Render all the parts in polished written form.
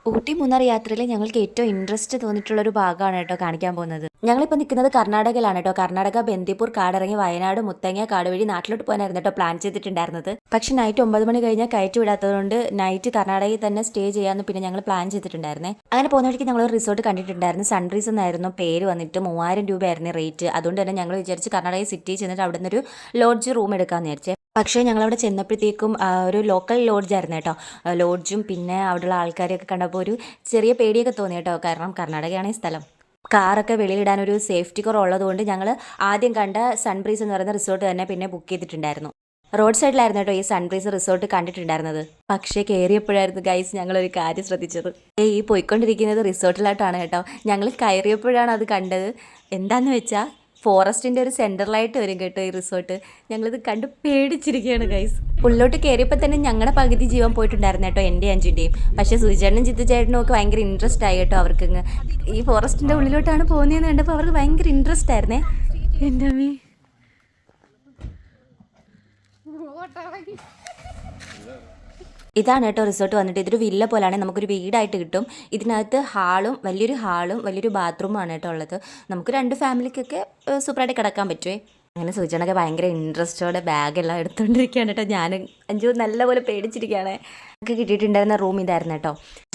ഊട്ടി മൂന്നാർ യാത്രയിൽ ഞങ്ങൾക്ക് ഏറ്റവും ഇൻട്രസ്റ്റ് തോന്നിയിട്ടുള്ള ഒരു ഭാഗമാണ് കേട്ടോ കാണിക്കാൻ പോകുന്നത്. ഞങ്ങളിപ്പോൾ നിൽക്കുന്നത് കർണാടകയിലാണ് കേട്ടോ. കർണാടക ബന്ദിപ്പൂർ കാടിറങ്ങി വയനാട് മുത്തങ്ങ കാട് വഴി നാട്ടിലോട്ട് പോകാനായിരുന്നു കേട്ടോ പ്ലാൻ ചെയ്തിട്ടുണ്ടായിരുന്നത്. പക്ഷെ നൈറ്റ് 9 മണി കഴിഞ്ഞാൽ കയറ്റി വിടാത്തതുകൊണ്ട് നൈറ്റ് കർണാടകയിൽ തന്നെ സ്റ്റേ ചെയ്യാമെന്ന് പിന്നെ ഞങ്ങൾ പ്ലാൻ ചെയ്തിട്ടുണ്ടായിരുന്നേ. അങ്ങനെ പോകുന്ന വഴിക്ക് ഞങ്ങൾ റിസോർട്ട് കണ്ടിട്ടുണ്ടായിരുന്നു. സൺറൈസ് എന്നായിരുന്നു പേര്. വന്നിട്ട് 3000 രൂപയായിരുന്നു റേറ്റ്. അതുകൊണ്ട് തന്നെ ഞങ്ങൾ വിചാരിച്ച് കർണാടക സിറ്റിയിൽ ചെന്നിട്ട് അവിടെ നിന്നൊരു ലോഡ്ജ് റൂം എടുക്കാമെന്ന് വിചാരിച്ചേ. പക്ഷേ ഞങ്ങളവിടെ ചെന്നപ്പോഴത്തേക്കും ഒരു ലോക്കൽ ലോഡ്ജായിരുന്നു കേട്ടോ. ലോഡ്ജും പിന്നെ അവിടെയുള്ള ആൾക്കാരെയൊക്കെ കണ്ടപ്പോൾ ഒരു ചെറിയ പേടിയൊക്കെ തോന്നി കേട്ടോ. കാരണം കർണാടകയാണ് ഈ സ്ഥലം. കാറൊക്കെ വെളിയിലിടാനൊരു സേഫ്റ്റി കുറവുള്ളതുകൊണ്ട് ഞങ്ങൾ ആദ്യം കണ്ട സൺബ്രീസ് എന്ന് പറയുന്ന റിസോർട്ട് തന്നെ പിന്നെ ബുക്ക് ചെയ്തിട്ടുണ്ടായിരുന്നു. റോഡ് സൈഡിലായിരുന്നു കേട്ടോ ഈ സൺബ്രീസ് റിസോർട്ട് കണ്ടിട്ടുണ്ടായിരുന്നത്. പക്ഷേ കയറിയപ്പോഴായിരുന്നു ഗൈസ് ഞങ്ങളൊരു കാര്യം ശ്രദ്ധിച്ചത്. ഈ പോയിക്കൊണ്ടിരിക്കുന്നത് റിസോർട്ടിലായിട്ടാണ് കേട്ടോ. ഞങ്ങൾ കയറിയപ്പോഴാണ് അത് കണ്ടത്. എന്താണെന്ന് വെച്ചാൽ ഫോറസ്റ്റിൻ്റെ ഒരു സെൻറ്ററിലായിട്ട് വരും കേട്ടോ ഈ റിസോർട്ട്. ഞങ്ങളിത് കണ്ട് പേടിച്ചിരിക്കുകയാണ് ഗൈസ്. ഉള്ളോട്ട് കയറിയപ്പോൾ തന്നെ ഞങ്ങളുടെ പകുതി ജീവൻ പോയിട്ടുണ്ടായിരുന്നു കേട്ടോ, എൻ്റെ അഞ്ചിൻ്റെയും. പക്ഷേ സുചേട്ടനും ചിത്തുചേട്ടനും ഒക്കെ ഭയങ്കര ഇൻട്രസ്റ്റ് ആയി കേട്ടോ. അവർക്ക് ഈ ഫോറസ്റ്റിൻ്റെ ഉള്ളിലോട്ടാണ് പോകുന്നതെന്ന് കണ്ടപ്പോൾ അവർക്ക് ഭയങ്കര ഇൻട്രസ്റ്റ് ആയിരുന്നേ. എൻ്റെ അമ്മേ, ഇതാണ് കേട്ടോ റിസോർട്ട് വന്നിട്ട്. ഇതൊരു വില്ല പോലാണ്, നമുക്കൊരു വീടായിട്ട് കിട്ടും. ഇതിനകത്ത് വലിയൊരു ബാത്റൂമാണ് കേട്ടോ ഉള്ളത്. നമുക്ക് 2 ഫാമിലിക്കൊക്കെ സൂപ്പറായിട്ട് കിടക്കാൻ പറ്റുമേ. അങ്ങനെ സൂചനയൊക്കെ ഭയങ്കര ഇൻട്രസ്റ്റോടെ ബാഗെല്ലാം എടുത്തുകൊണ്ടിരിക്കുകയാണ് കേട്ടോ. ഞാൻ അഞ്ചു നല്ലപോലെ പേടിച്ചിരിക്കുകയാണ്. നമുക്ക് കിട്ടിയിട്ടുണ്ടായിരുന്ന റൂം ഇതായിരുന്നു കേട്ടോ.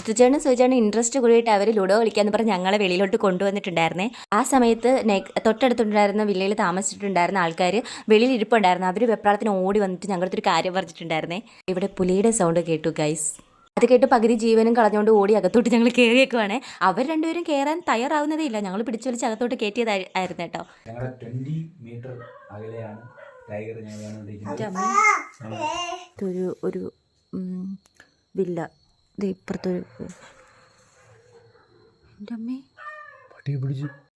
സൂചേട്ടനും ഇൻട്രസ്റ്റ് കൂടിയിട്ട് അവർ ലുഡോ കളിക്കാന്ന് പറഞ്ഞ് ഞങ്ങളെ വെളിയിലോട്ട് കൊണ്ടുവന്നിട്ടുണ്ടായിരുന്നേ. ആ സമയത്ത് തൊട്ടടുത്തുണ്ടായിരുന്ന വില്ലയിൽ താമസിച്ചിട്ടുണ്ടായിരുന്ന ആൾക്കാർ വെളിയിൽ ഇരിപ്പുണ്ടായിരുന്നു. അവർ വെപ്രാളത്തിന് ഓടി വന്നിട്ട് ഞങ്ങളുടെ അടുത്തൊരു കാര്യം പറഞ്ഞിട്ടുണ്ടായിരുന്നേ. ഇവിടെ പുലിയുടെ സൗണ്ട് കേട്ടു ഗൈസ്. അത് കേട്ട് പകുതി ജീവനും കളഞ്ഞുകൊണ്ട് ഓടി അകത്തോട്ട് ഞങ്ങൾ കയറിയേക്കുവാണേ. അവർ രണ്ടുപേരും കയറാൻ തയ്യാറാവുന്നതേ ഇല്ല. ഞങ്ങൾ പിടിച്ചു വലിച്ച് അകത്തോട്ട് കയറ്റിയതായിരുന്നു കേട്ടോ. ഒരു വില്ല ഇപ്പുറത്തൊരു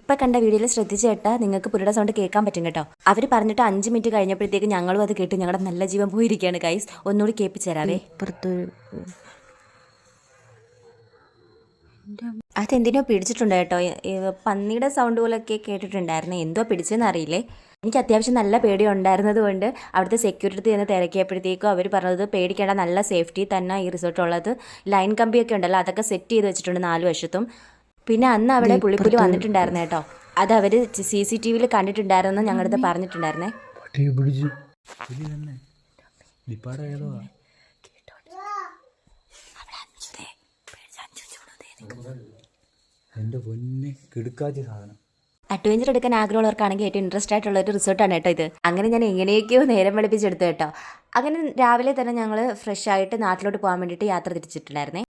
ഇപ്പം കണ്ട വീഡിയോയിൽ ശ്രദ്ധിച്ച് കേട്ടാൽ നിങ്ങൾക്ക് പുലിയുടെ സൗണ്ട് കേൾക്കാൻ പറ്റും കേട്ടോ. അവർ പറഞ്ഞിട്ട് 5 മിനിറ്റ് കഴിഞ്ഞപ്പോഴത്തേക്ക് ഞങ്ങളും അത് കേട്ട് ഞങ്ങളുടെ നല്ല ജീവൻ പോയിരിക്കുകയാണ് ഗൈസ്. ഒന്നുകൂടി കേൾപ്പിച്ചു തരാവേ. ഇപ്പുറത്തൊരു അതെന്തിനോ പിടിച്ചിട്ടുണ്ട് കേട്ടോ. പന്നിയുടെ സൗണ്ട് പോലൊക്കെ കേട്ടിട്ടുണ്ടായിരുന്നു. എന്തോ പിടിച്ചെന്ന് അറിയില്ലേ. എനിക്ക് അത്യാവശ്യം നല്ല പേടി ഉണ്ടായിരുന്നത് കൊണ്ട് അവിടുത്തെ സെക്യൂരിറ്റി എന്ന് തിരക്കിയപ്പോഴത്തേക്കും അവർ പറഞ്ഞത് പേടിക്കേണ്ട, നല്ല സേഫ്റ്റി തന്നെ ഈ റിസോർട്ടുള്ളത്. ലൈൻ കമ്പിയൊക്കെ ഉണ്ടല്ലോ, അതൊക്കെ സെറ്റ് ചെയ്ത് വെച്ചിട്ടുണ്ട് 4 വശത്തും. പിന്നെ അന്ന് അവിടെ പുള്ളിപ്പുലി വന്നിട്ടുണ്ടായിരുന്നു കേട്ടോ. അത് അവർ CCTVയിൽ കണ്ടിട്ടുണ്ടായിരുന്നു, ഞങ്ങളടുത്ത് പറഞ്ഞിട്ടുണ്ടായിരുന്നേ. അഡ്വഞ്ചർ എടുക്കാൻ ആഗ്രഹമുള്ളവർക്കാണെങ്കിൽ ഏറ്റവും ഇൻട്രസ്റ്റ് ആയിട്ടുള്ള ഒരു റിസോർട്ടാണ് കേട്ടോ ഇത്. അങ്ങനെ ഞാൻ എങ്ങനെയൊക്കെയോ നേരം വെളുപ്പിച്ചെടുത്തു കേട്ടോ. അങ്ങനെ രാവിലെ തന്നെ ഞങ്ങൾ ഫ്രഷ് ആയിട്ട് നാട്ടിലോട്ട് പോകാൻ വേണ്ടിയിട്ട് യാത്ര തിരിച്ചിട്ടുണ്ടായിരുന്നേ.